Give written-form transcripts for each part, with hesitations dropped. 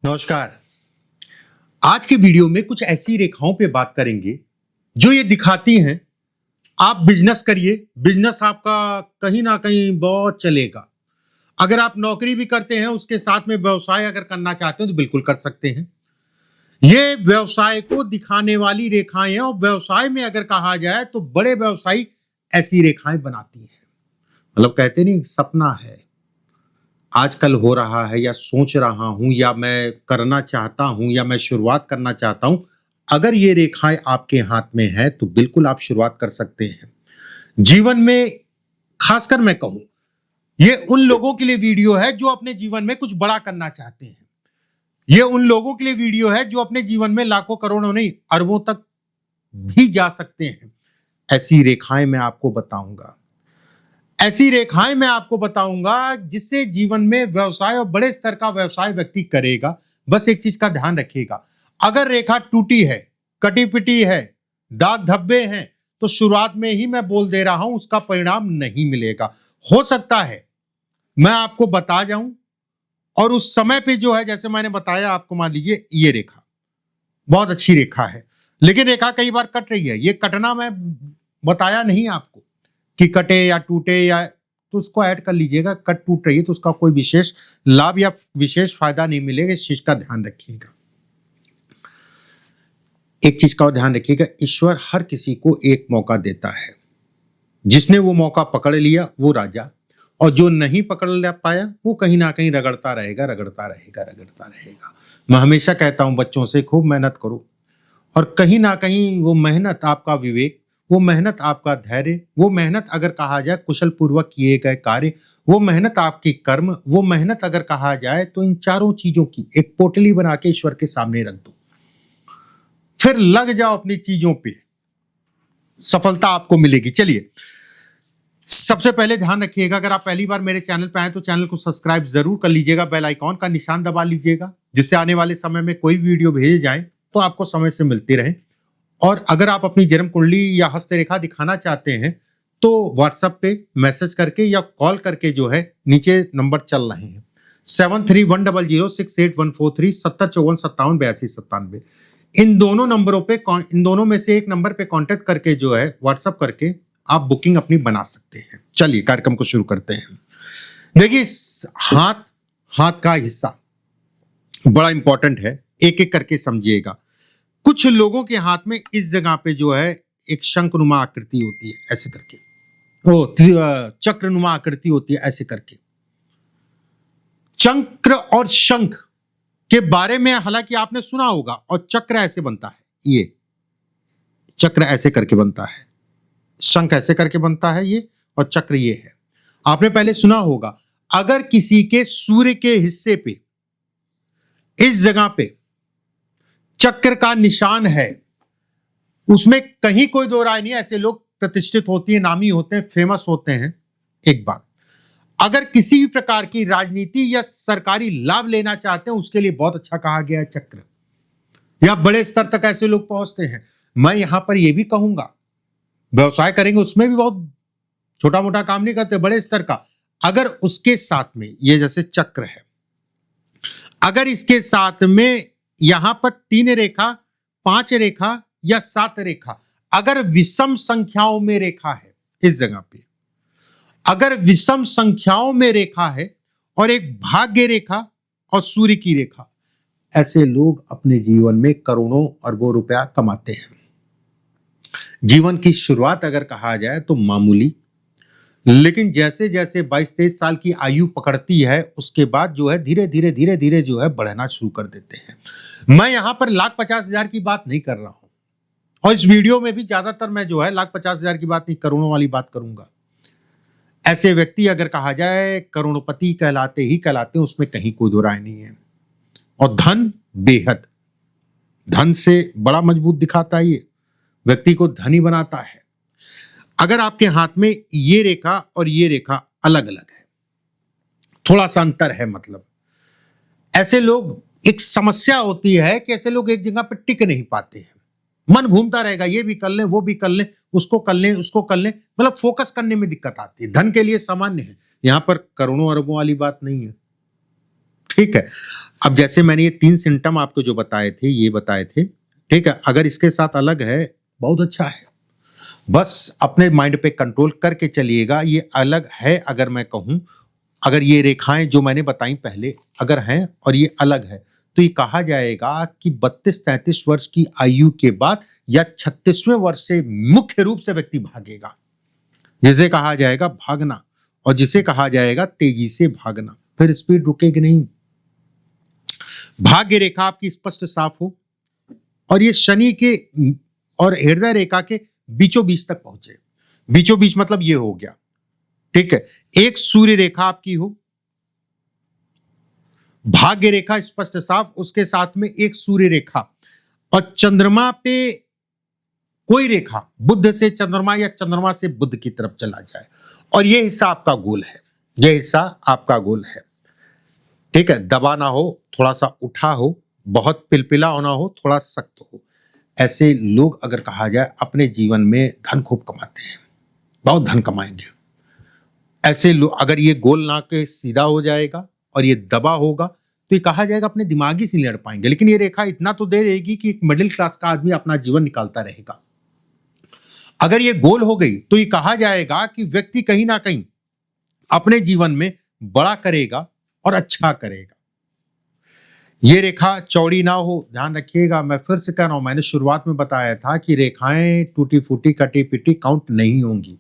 नमस्कार। आज के वीडियो में कुछ ऐसी रेखाओं पे बात करेंगे जो ये दिखाती हैं आप बिजनेस करिए, बिजनेस आपका कहीं ना कहीं बहुत चलेगा। अगर आप नौकरी भी करते हैं उसके साथ में व्यवसाय अगर करना चाहते हैं तो बिल्कुल कर सकते हैं। ये व्यवसाय को दिखाने वाली रेखाएं हैं और व्यवसाय में अगर कहा जाए तो बड़े व्यवसायी ऐसी रेखाएं बनाती हैं। मतलब कहते नहीं सपना है, आजकल हो रहा है या सोच रहा हूं या मैं करना चाहता हूं या मैं शुरुआत करना चाहता हूं। अगर ये रेखाएं आपके हाथ में है तो बिल्कुल आप शुरुआत कर सकते हैं जीवन में। खासकर मैं कहूं, ये उन लोगों के लिए वीडियो है जो अपने जीवन में कुछ बड़ा करना चाहते हैं। ये उन लोगों के लिए वीडियो है जो अपने जीवन में लाखों करोड़ों नहीं अरबों तक भी जा सकते हैं। ऐसी रेखाएं मैं आपको बताऊंगा, ऐसी रेखाएं मैं आपको बताऊंगा जिससे जीवन में व्यवसाय और बड़े स्तर का व्यवसाय व्यक्ति करेगा। बस एक चीज का ध्यान रखिएगा, अगर रेखा टूटी है, कटी पिटी है, दाग धब्बे हैं तो शुरुआत में ही मैं बोल दे रहा हूं उसका परिणाम नहीं मिलेगा। हो सकता है मैं आपको बता जाऊं और उस समय पे जो है जैसे मैंने बताया आपको, मान लीजिए ये रेखा बहुत अच्छी रेखा है लेकिन रेखा कई बार कट रही है। ये कटना मैं बताया नहीं आपको कि कटे या टूटे या, तो उसको ऐड कर लीजिएगा। कट टूट रही है तो उसका कोई विशेष लाभ या विशेष फायदा नहीं मिलेगा, इस चीज का ध्यान रखिएगा। एक चीज का ध्यान रखिएगा, ईश्वर हर किसी को एक मौका देता है। जिसने वो मौका पकड़ लिया वो राजा, और जो नहीं पकड़ ले पाया वो कहीं ना कहीं रगड़ता रहेगा, रगड़ता रहेगा, रगड़ता रहेगा। मैं हमेशा कहता हूं बच्चों से खूब मेहनत करो, और कहीं ना कहीं वो मेहनत आपका विवेक, वो मेहनत आपका धैर्य, वो मेहनत अगर कहा जाए कुशल पूर्वक किए गए कार्य, वो मेहनत आपकी कर्म, वो मेहनत अगर कहा जाए तो इन चारों चीजों की एक पोटली बना के ईश्वर के सामने रख दो, फिर लग जाओ अपनी चीजों पे, सफलता आपको मिलेगी। चलिए, सबसे पहले ध्यान रखिएगा, अगर आप पहली बार मेरे चैनल पे आए तो चैनल को सब्सक्राइब जरूर कर लीजिएगा, बेल आइकॉन का निशान दबा लीजिएगा जिससे आने वाले समय में कोई वीडियो भेजे जाए तो आपको समय से मिलती रहे। और अगर आप अपनी जन्म कुंडली या हस्तरेखा दिखाना चाहते हैं तो व्हाट्सएप पे मैसेज करके या कॉल करके जो है नीचे नंबर चल रहे हैं 7310068143 7054578297। इन दोनों नंबरों पे, इन दोनों में से एक नंबर पे कांटेक्ट करके जो है व्हाट्सएप करके आप बुकिंग अपनी बना सकते हैं। चलिए कार्यक्रम को शुरू करते हैं। देखिए, हाथ का हिस्सा बड़ा इंपॉर्टेंट है, एक एक करके समझिएगा। कुछ लोगों के हाथ में इस जगह पे जो है एक शंखनुमा आकृति होती है, ऐसे करके, चक्रनुमा आकृति होती है, ऐसे करके। चक्र और शंख के बारे में हालांकि आपने सुना होगा, और चक्र ऐसे बनता है, ये चक्र ऐसे करके बनता है, शंख ऐसे करके बनता है ये, और चक्र ये है। आपने पहले सुना होगा, अगर किसी के सूर्य के हिस्से पे इस जगह पे चक्र का निशान है, उसमें कहीं कोई दो राय नहीं है, ऐसे लोग प्रतिष्ठित होती है, नामी होते हैं, फेमस होते हैं। एक बात, अगर किसी भी प्रकार की राजनीति या सरकारी लाभ लेना चाहते हैं उसके लिए बहुत अच्छा कहा गया है चक्र, या बड़े स्तर तक ऐसे लोग पहुंचते हैं। मैं यहां पर यह भी कहूंगा, व्यवसाय करेंगे उसमें भी बहुत छोटा मोटा काम नहीं करते, बड़े स्तर का। अगर उसके साथ में ये जैसे चक्र है, अगर इसके साथ में यहां पर 3 रेखा, 5 रेखा या 7 रेखा, अगर विषम संख्याओं में रेखा है इस जगह पे, अगर विषम संख्याओं में रेखा है और एक भाग्य रेखा और सूर्य की रेखा, ऐसे लोग अपने जीवन में करोड़ों अरबों रुपया कमाते हैं। जीवन की शुरुआत अगर कहा जाए तो मामूली, लेकिन जैसे जैसे 22-23 साल की आयु पकड़ती है उसके बाद जो है धीरे धीरे धीरे धीरे जो है बढ़ना शुरू कर देते हैं। मैं यहां पर 1,50,000 की बात नहीं कर रहा हूं, और इस वीडियो में भी ज्यादातर मैं जो है 1,50,000 की बात नहीं, करोड़ों वाली बात करूंगा। ऐसे व्यक्ति अगर कहा जाए करोड़पति कहलाते ही कहलाते हैं, उसमें कहीं कोई दो राय नहीं है। और धन बेहद, धन से बड़ा मजबूत दिखाता है, ये व्यक्ति को धनी बनाता है। अगर आपके हाथ में ये रेखा और ये रेखा अलग अलग है, थोड़ा सा अंतर है, मतलब ऐसे लोग, एक समस्या होती है कि ऐसे लोग एक जगह पर टिक नहीं पाते हैं। मन घूमता रहेगा, ये भी कर लें, वो भी कर लें, उसको कर लें, उसको कर लें, मतलब फोकस करने में दिक्कत आती है। धन के लिए सामान्य है, यहां पर करोड़ों अरबों वाली बात नहीं है, ठीक है। अब जैसे मैंने ये 3 सिम्पटम आपको जो बताए थे, ये बताए थे, ठीक है। अगर इसके साथ अलग है, बहुत अच्छा है। बस अपने माइंड पे कंट्रोल करके चलिएगा। ये अलग है अगर मैं कहूं, अगर ये रेखाएं जो मैंने बताई पहले अगर हैं और ये अलग है, तो ये कहा जाएगा कि 32-33 वर्ष की आयु के बाद या 36वें वर्ष से मुख्य रूप से व्यक्ति भागेगा, जिसे कहा जाएगा भागना, और जिसे कहा जाएगा तेजी से भागना, फिर स्पीड रुकेगी नहीं। भाग्य रेखा आपकी स्पष्ट साफ हो और ये शनि के और हृदय रेखा के बीचों बीच तक पहुंचे। बीचों बीच मतलब ये हो गया, ठीक है। एक सूर्य रेखा आपकी हो, भाग्य रेखा स्पष्ट साफ, उसके साथ में एक सूर्य रेखा और चंद्रमा पे कोई रेखा बुध से चंद्रमा या चंद्रमा से बुध की तरफ चला जाए, और ये हिस्सा आपका गोल है, ये हिस्सा आपका गोल है, ठीक है। दबा ना हो, थोड़ा सा उठा हो, बहुत पिलपिला होना हो, थोड़ा सख्त हो। ऐसे लोग अगर कहा जाए अपने जीवन में धन खूब कमाते हैं, बहुत धन कमाएंगे। ऐसे लोग अगर ये गोल ना के सीधा हो जाएगा और ये दबा होगा तो ये कहा जाएगा अपने दिमागी से लड़ पाएंगे। लेकिन ये रेखा इतना तो दे देगी कि एक मिडिल क्लास का आदमी अपना जीवन निकालता रहेगा। अगर ये गोल हो गई तो ये कहा जाएगा कि व्यक्ति कहीं ना कहीं अपने जीवन में बड़ा करेगा और अच्छा करेगा। ये रेखा चौड़ी ना हो, ध्यान रखिएगा। मैं फिर से कह रहा हूं, मैंने शुरुआत में बताया था कि रेखाएं टूटी फूटी कटी पिटी काउंट नहीं होंगी,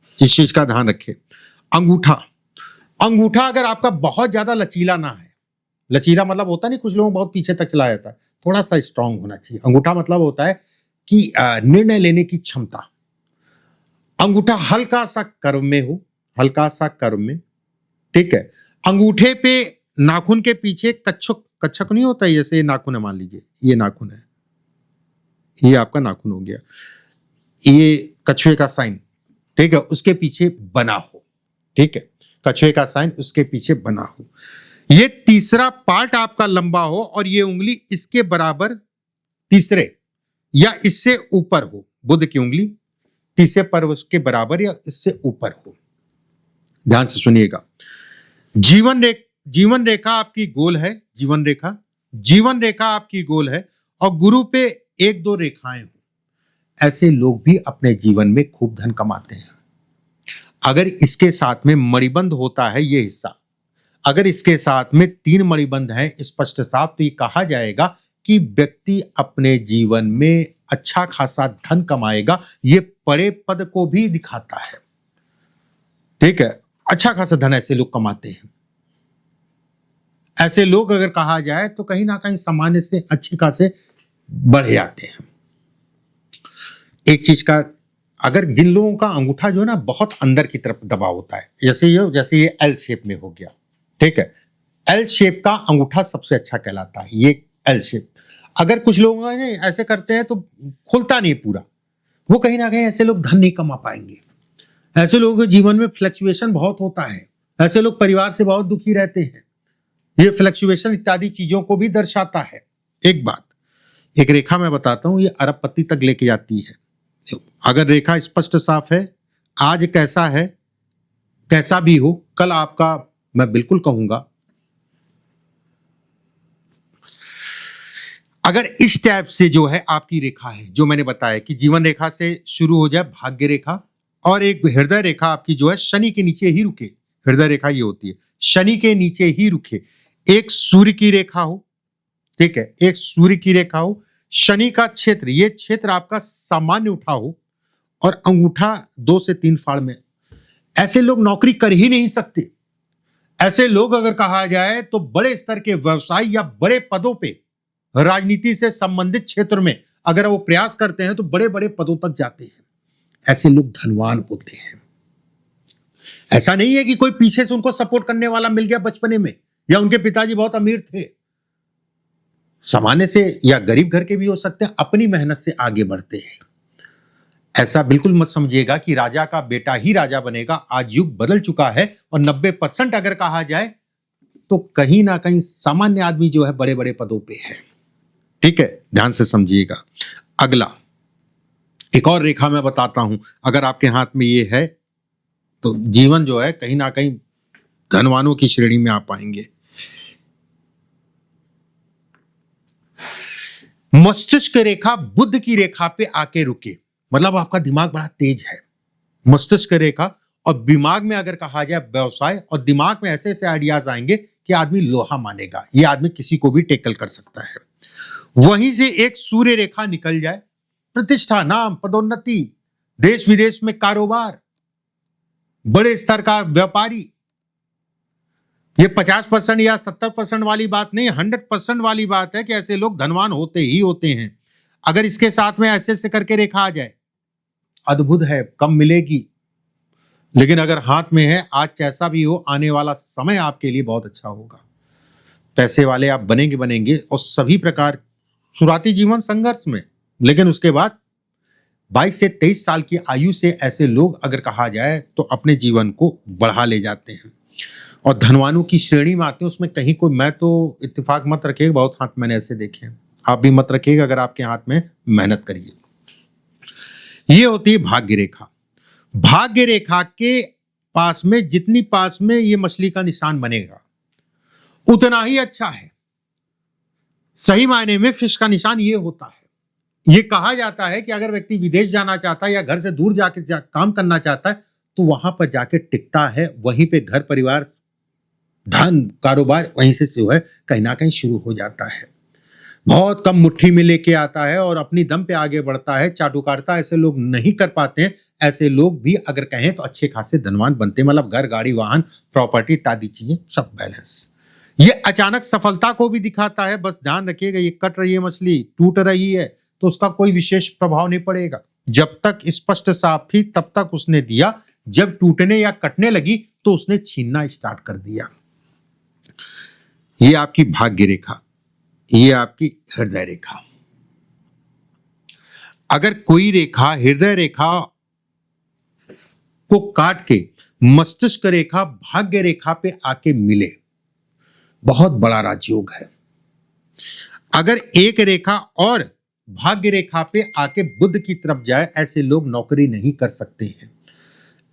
इस चीज का ध्यान रखें। अंगूठा, अंगूठा अगर आपका बहुत ज्यादा लचीला ना है, लचीला मतलब होता नहीं, कुछ लोगों बहुत पीछे तक चला जाता है, थोड़ा सा स्ट्रांग होना चाहिए। अंगूठा मतलब होता है कि निर्णय लेने की क्षमता। अंगूठा हल्का सा कर्व में हो, हल्का सा कर्व में, ठीक है। अंगूठे पे नाखून के पीछे कच्छक, कच्छक नहीं होता, जैसे ये नाखून है, मान लीजिए ये नाखून है, ये आपका नाखून हो गया, ये कछुए का साइन, ठीक है, उसके पीछे बना हो, ठीक है, कछुए का साइन उसके पीछे बना हो। ये तीसरा पार्ट आपका लंबा हो और ये उंगली इसके बराबर तीसरे या इससे ऊपर हो, बुध की उंगली तीसरे पर्व उसके बराबर या इससे ऊपर हो। ध्यान से सुनिएगा। जीवन रेखा आपकी गोल है, जीवन रेखा आपकी गोल है और गुरु पे 1-2 रेखाएं हो। ऐसे लोग भी अपने जीवन में खूब धन कमाते हैं। अगर इसके साथ में मणिबंध होता है ये हिस्सा, अगर इसके साथ में 3 मणिबंध हैं स्पष्ट साफ, तो ये कहा जाएगा कि व्यक्ति अपने जीवन में अच्छा खासा धन कमाएगा। ये बड़े पद को भी दिखाता है, ठीक है। अच्छा खासा धन ऐसे लोग कमाते हैं। ऐसे लोग अगर कहा जाए तो कहीं ना कहीं सामान्य से अच्छे खासे बढ़ जाते हैं। एक चीज का, अगर जिन लोगों का अंगूठा जो है ना बहुत अंदर की तरफ दबा होता है, जैसे ये एल शेप में हो गया, ठीक है, एल शेप का अंगूठा सबसे अच्छा कहलाता है, ये एल शेप। अगर कुछ लोग ऐसे करते हैं तो खुलता नहीं पूरा, वो कहीं ना कहीं ऐसे लोग धन नहीं कमा पाएंगे। ऐसे लोगों के जीवन में फ्लक्चुएशन बहुत होता है, ऐसे लोग परिवार से बहुत दुखी रहते हैं। ये फ्लक्चुएशन इत्यादि चीजों को भी दर्शाता है। एक बात, एक रेखा मैं बताता हूं, ये अरबपति तक लेके जाती है। अगर रेखा स्पष्ट साफ है, आज कैसा है, कैसा भी हो, कल आपका, मैं बिल्कुल कहूंगा, अगर इस टाइप से जो है आपकी रेखा है, जो मैंने बताया कि जीवन रेखा से शुरू हो जाए भाग्य रेखा और एक हृदय रेखा आपकी जो है शनि के नीचे ही रुके, हृदय रेखा ये होती है, शनि के नीचे ही रुके, एक सूर्य की रेखा हो, ठीक है, एक सूर्य की रेखा हो, शनि का क्षेत्र, ये क्षेत्र आपका सामान्य उठा हो और अंगूठा 2 से 3 फाड़ में। ऐसे लोग नौकरी कर ही नहीं सकते। ऐसे लोग अगर कहा जाए तो बड़े स्तर के व्यवसाय या बड़े पदों पे, राजनीति से संबंधित क्षेत्र में अगर वो प्रयास करते हैं तो बड़े बड़े पदों तक जाते हैं। ऐसे लोग धनवान होते हैं। ऐसा नहीं है कि कोई पीछे से उनको सपोर्ट करने वाला मिल गया बचपने में, या उनके पिताजी बहुत अमीर थे, सामान्य से या गरीब घर के भी हो सकते हैं, अपनी मेहनत से आगे बढ़ते हैं। ऐसा बिल्कुल मत समझिएगा कि राजा का बेटा ही राजा बनेगा। आज युग बदल चुका है और 90% अगर कहा जाए तो कहीं ना कहीं सामान्य आदमी जो है बड़े बड़े पदों पे है, ठीक है, ध्यान से समझिएगा। अगला एक और रेखा मैं बताता हूं, अगर आपके हाथ में ये है तो जीवन जो है कहीं ना कहीं धनवानों की श्रेणी में आप पाएंगे। मस्तिष्क रेखा बुध की रेखा पे आके रुके, मतलब आपका दिमाग बड़ा तेज है। मस्तिष्क रेखा और दिमाग में अगर कहा जाए व्यवसाय, और दिमाग में ऐसे ऐसे आइडियाज आएंगे कि आदमी लोहा मानेगा, ये आदमी किसी को भी टेकल कर सकता है। वहीं से एक सूर्य रेखा निकल जाए, प्रतिष्ठा, नाम, पदोन्नति, देश विदेश में कारोबार, बड़े स्तर का व्यापारी। ये 50% या 70% वाली बात नहीं, 100% वाली बात है कि ऐसे लोग धनवान होते ही होते हैं। अगर इसके साथ में ऐसे ऐसे करके रेखा आ जाए, अद्भुत है, कम मिलेगी, लेकिन अगर हाथ में है, आज जैसा भी हो, आने वाला समय आपके लिए बहुत अच्छा होगा। पैसे वाले आप बनेंगे बनेंगे, और सभी प्रकार शुरुआती जीवन संघर्ष में, लेकिन उसके बाद 22 से 23 साल की आयु से ऐसे लोग अगर कहा जाए तो अपने जीवन को बढ़ा ले जाते हैं और धनवानों की श्रेणी में आते हैं। उसमें कहीं कोई, मैं तो इत्तेफाक मत रखिएगा, बहुत हाथ मैंने ऐसे देखे हैं, आप भी मत रखिएगा अगर आपके हाथ में, मेहनत करिए। ये होती है भाग्य रेखा। भाग्य रेखा के पास में, जितनी पास में ये मछली का निशान बनेगा उतना ही अच्छा है। सही मायने में फिश का निशान ये होता है। ये कहा जाता है कि अगर व्यक्ति विदेश जाना चाहता है या घर से दूर जाके काम करना चाहता है तो वहां पर जाके टिकता है, वहीं पे घर परिवार, धन, कारोबार वहीं से जो है कहीं ना कहीं शुरू हो जाता है। बहुत कम मुट्ठी में लेके आता है और अपनी दम पे आगे बढ़ता है। चाटुकारिता ऐसे लोग नहीं कर पाते हैं। ऐसे लोग भी अगर कहें तो अच्छे खासे धनवान बनते हैं, मतलब घर, गाड़ी, वाहन, प्रॉपर्टी इत्यादि चीजें सब बैलेंस। ये अचानक सफलता को भी दिखाता है। बस ध्यान रखिएगा, ये कट रही है मछली, टूट रही है तो उसका कोई विशेष प्रभाव नहीं पड़ेगा। जब तक स्पष्ट साफ थी तब तक उसने दिया, जब टूटने या कटने लगी तो उसने छीनना स्टार्ट कर दिया। ये आपकी भाग्य रेखा, ये आपकी हृदय रेखा। अगर कोई रेखा हृदय रेखा को काट के मस्तिष्क रेखा भाग्य रेखा पे आके मिले, बहुत बड़ा राजयोग है। अगर एक रेखा और भाग्य रेखा पे आके बुध की तरफ जाए, ऐसे लोग नौकरी नहीं कर सकते हैं।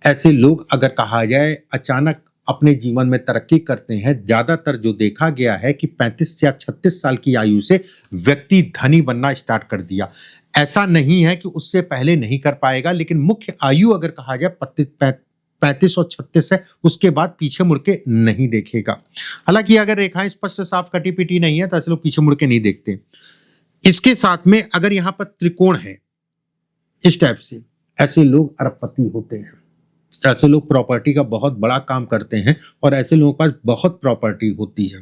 ऐसे लोग अगर कहा जाए अचानक अपने जीवन में तरक्की करते हैं। ज्यादातर जो देखा गया है कि 35 या 36 साल की आयु से व्यक्ति धनी बनना स्टार्ट कर दिया। ऐसा नहीं है कि उससे पहले नहीं कर पाएगा, लेकिन मुख्य आयु अगर कहा जाए 35 और 36 है, उसके बाद पीछे मुड़ के नहीं देखेगा। हालांकि अगर रेखाएं स्पष्ट साफ कटी पिटी नहीं है तो ऐसे लोग पीछे मुड़ के नहीं देखते। इसके साथ में अगर यहां पर त्रिकोण है इस टाइप से, ऐसे लोग अरबपति होते हैं। ऐसे लोग प्रॉपर्टी का बहुत बड़ा काम करते हैं और ऐसे लोगों के पास बहुत प्रॉपर्टी होती है।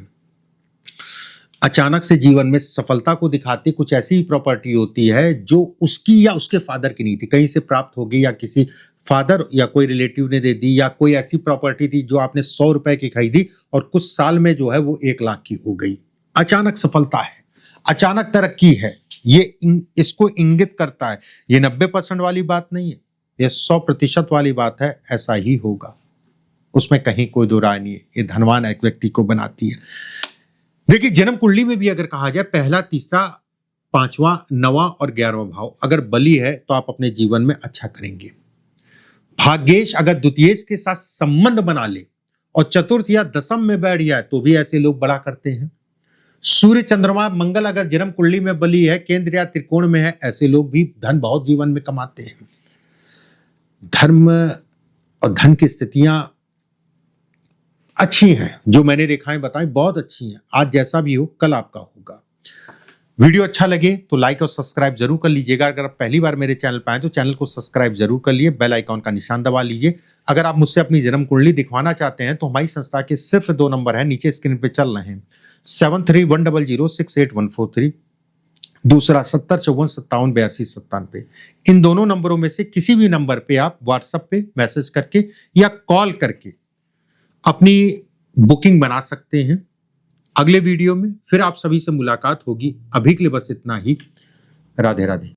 अचानक से जीवन में सफलता को दिखाती कुछ ऐसी प्रॉपर्टी होती है जो उसकी या उसके फादर की नहीं थी, कहीं से प्राप्त हो गई, या किसी फादर या कोई रिलेटिव ने दे दी, या कोई ऐसी प्रॉपर्टी थी जो आपने 100 रुपए की खरीदी और कुछ साल में जो है वो 1 लाख की हो गई। अचानक सफलता है, अचानक तरक्की है, ये इसको इंगित करता है। ये 90% वाली बात नहीं है, ये 100% वाली बात है। ऐसा ही होगा, उसमें कहीं कोई दो राय नहीं है। ये धनवान एक व्यक्ति को बनाती है। देखिए, जन्म कुंडली में भी अगर कहा जाए पहला, तीसरा, 5वां, 9वां और 11वां भाव अगर बली है तो आप अपने जीवन में अच्छा करेंगे। भाग्येश अगर द्वितीयेश के साथ संबंध बना ले और चतुर्थ या दशम में बैठ जाए तो भी ऐसे लोग बड़ा करते हैं। सूर्य, चंद्रमा, मंगल अगर जन्म कुंडली में बली है, केंद्र या त्रिकोण में है, ऐसे लोग भी धन बहुत जीवन में कमाते हैं। धर्म और धन की स्थितियां अच्छी हैं, जो मैंने रेखाएं बताई बहुत अच्छी हैं। आज जैसा भी हो कल आपका होगा। वीडियो अच्छा लगे तो लाइक और सब्सक्राइब जरूर कर लीजिएगा। अगर आप पहली बार मेरे चैनल पर आए तो चैनल को सब्सक्राइब जरूर कर लिए, बेल आइकॉन का निशान दबा लीजिए। अगर आप मुझसे अपनी जन्म कुंडली दिखवाना चाहते हैं तो हमारी संस्था के सिर्फ 2 नंबर है, नीचे स्क्रीन पे चल रहे हैं, 7310068143, दूसरा 7054578297। इन दोनों नंबरों में से किसी भी नंबर पे आप व्हाट्सएप पे मैसेज करके या कॉल करके अपनी बुकिंग बना सकते हैं। अगले वीडियो में फिर आप सभी से मुलाकात होगी। अभी के लिए बस इतना ही। राधे राधे।